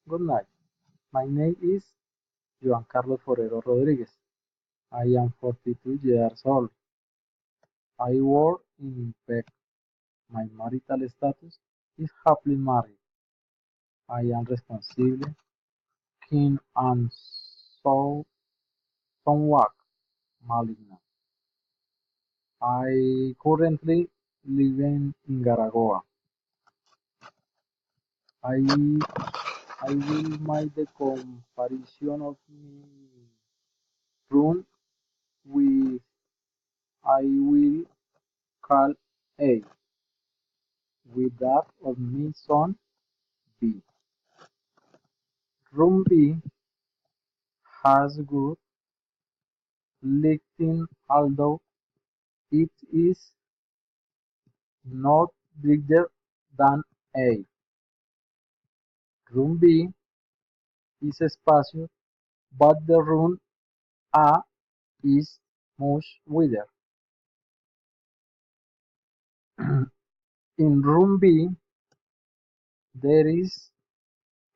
Good night. My name is Joan Carlos Forero Rodriguez. I am 42 years old. I work in Impec. My marital status is happily married. I am responsible, keen, and somewhat malignant. I currently live in Garagoa. I I will make the comparison of my room with I will call A with that of my son B. Room B has good lighting although it is not bigger than A. Room B is spacious, but the room A is much wider. In room B there is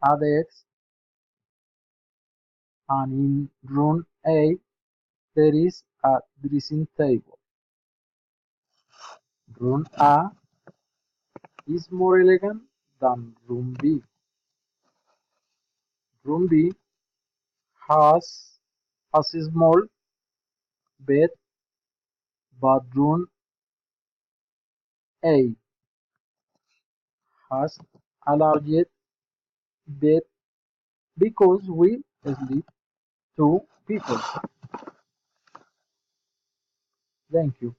a desk, and in room A there is a dressing table. Room A is more elegant than room B. Room B has a small bed, but room A has a large bed because we sleep two people. Thank you.